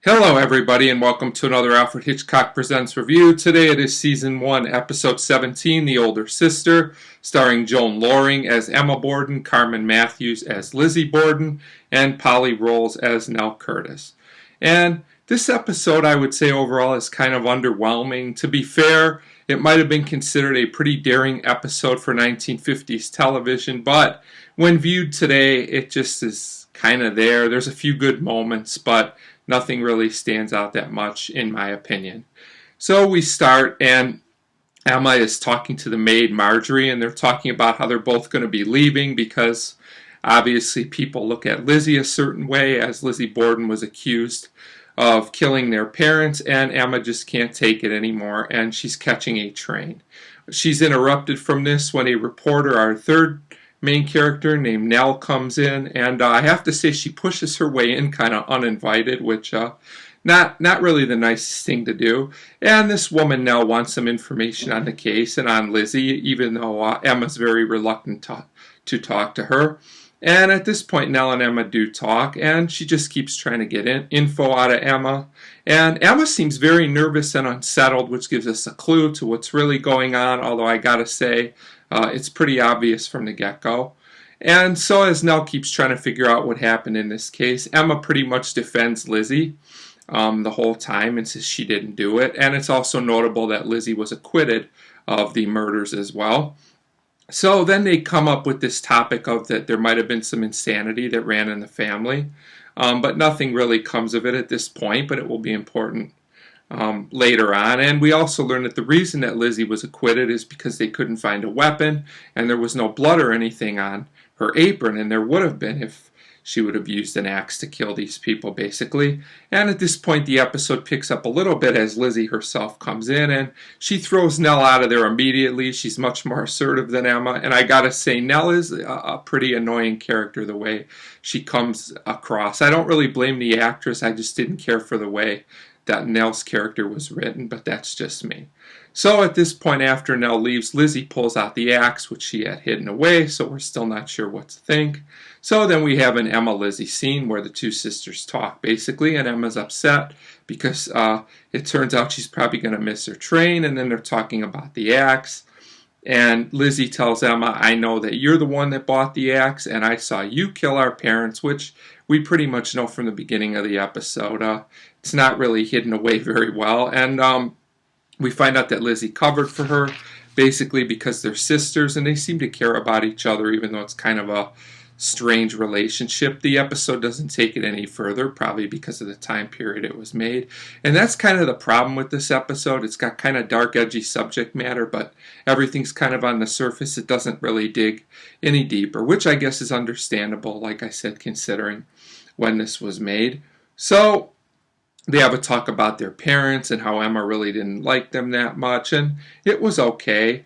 Hello, everybody, and welcome to another Alfred Hitchcock Presents review. Today it is Season 1, Episode 17, The Older Sister, starring Joan Lorring as Emma Borden, Carmen Mathews as Lizzie Borden, and Polly Rowles as Nell Curtis. And this episode, I would say overall, is kind of underwhelming. To be fair, it might have been considered a pretty daring episode for 1950s television, but when viewed today, it just is kind of there. There's a few good moments, but nothing really stands out that much, in my opinion. So we start, and Emma is talking to the maid, Marjorie, and they're talking about how they're both going to be leaving because obviously people look at Lizzie a certain way, as Lizzie Borden was accused of killing their parents, and Emma just can't take it anymore, and she's catching a train. She's interrupted from this when a reporter, our third main character named Nell, comes in, and I have to say she pushes her way in kind of uninvited, which not really the nicest thing to do. And this woman Nell wants some information on the case and on Lizzie, even though Emma's very reluctant to talk to her. And at this point, Nell and Emma do talk, and she just keeps trying to get info out of Emma. And Emma seems very nervous and unsettled, which gives us a clue to what's really going on, although I gotta say, it's pretty obvious from the get-go. And so as Nell keeps trying to figure out what happened in this case, Emma pretty much defends Lizzie the whole time and says she didn't do it. And it's also notable that Lizzie was acquitted of the murders as well. So then they come up with this topic of that there might have been some insanity that ran in the family. But nothing really comes of it at this point, but it will be important later on. And we also learn that the reason that Lizzie was acquitted is because they couldn't find a weapon, and there was no blood or anything on her apron, and there would have been if she would have used an axe to kill these people, basically. And at this point, the episode picks up a little bit as Lizzie herself comes in, and she throws Nell out of there immediately. She's much more assertive than Emma, and I gotta say, Nell is a pretty annoying character the way she comes across. I don't really blame the actress, I just didn't care for the way that Nell's character was written, but that's just me. So at this point, after Nell leaves, Lizzie pulls out the axe, which she had hidden away, so we're still not sure what to think. So then we have an Emma-Lizzie scene where the two sisters talk, basically, and Emma's upset because it turns out she's probably going to miss her train, and then they're talking about the axe. And Lizzie tells Emma, I know that you're the one that bought the axe, and I saw you kill our parents, which we pretty much know from the beginning of the episode. It's not really hidden away very well. And we find out that Lizzie covered for her, basically because they're sisters, and they seem to care about each other, even though it's kind of a strange relationship. The episode doesn't take it any further, probably because of the time period it was made. And that's kind of the problem with this episode. It's got kind of dark, edgy subject matter, but everything's kind of on the surface. It doesn't really dig any deeper, which I guess is understandable, like I said, considering when this was made. So they have a talk about their parents and how Emma really didn't like them that much, and it was okay.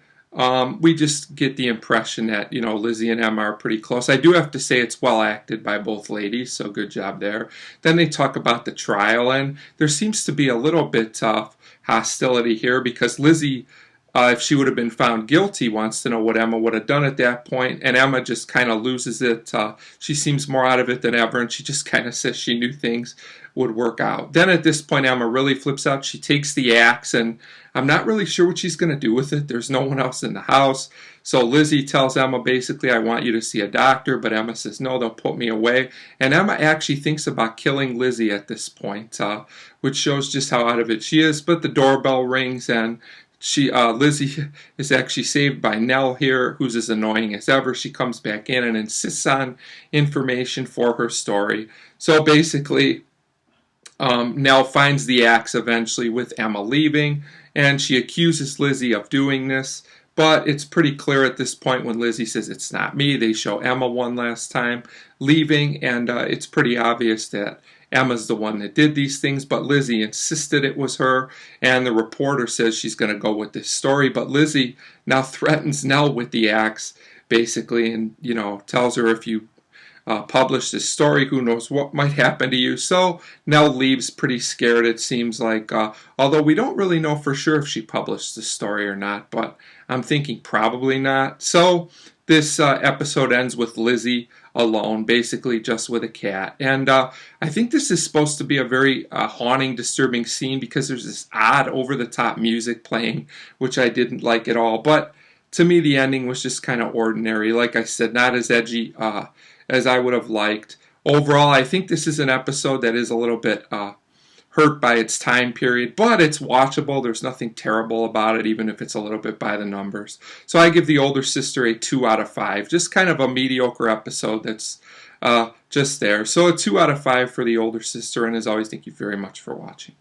We just get the impression that, Lizzie and Emma are pretty close. I do have to say it's well acted by both ladies, so good job there. Then they talk about the trial, and there seems to be a little bit of hostility here because Lizzie, if she would have been found guilty, wants to know what Emma would have done at that point, and Emma just kind of loses it. She seems more out of it than ever, and she just kind of says she knew things would work out. Then at this point, Emma really flips out. She takes the axe, and I'm not really sure what she's going to do with it. There's no one else in the house. So Lizzie tells Emma, basically, I want you to see a doctor, but Emma says, no, they'll put me away. And Emma actually thinks about killing Lizzie at this point, which shows just how out of it she is. But the doorbell rings, and Lizzie is actually saved by Nell here, who's as annoying as ever. She comes back in and insists on information for her story. So basically, Nell finds the axe eventually with Emma leaving, and she accuses Lizzie of doing this, but it's pretty clear at this point when Lizzie says it's not me. They show Emma one last time leaving, and it's pretty obvious that Emma's the one that did these things, but Lizzie insisted it was her, and the reporter says she's going to go with this story, but Lizzie now threatens Nell with the axe, basically, and, tells her if you publish this story, who knows what might happen to you. So Nell leaves pretty scared, it seems like, although we don't really know for sure if she published the story or not, but I'm thinking probably not. So this episode ends with Lizzie alone, basically just with a cat. And I think this is supposed to be a very haunting, disturbing scene because there's this odd, over-the-top music playing, which I didn't like at all. But to me, the ending was just kind of ordinary. Like I said, not as edgy as I would have liked. Overall, I think this is an episode that is a little bit hurt by its time period, but it's watchable. There's nothing terrible about it, even if it's a little bit by the numbers. So I give The Older Sister a 2 out of 5. Just kind of a mediocre episode that's just there. So a 2 out of 5 for The Older Sister, and as always, thank you very much for watching.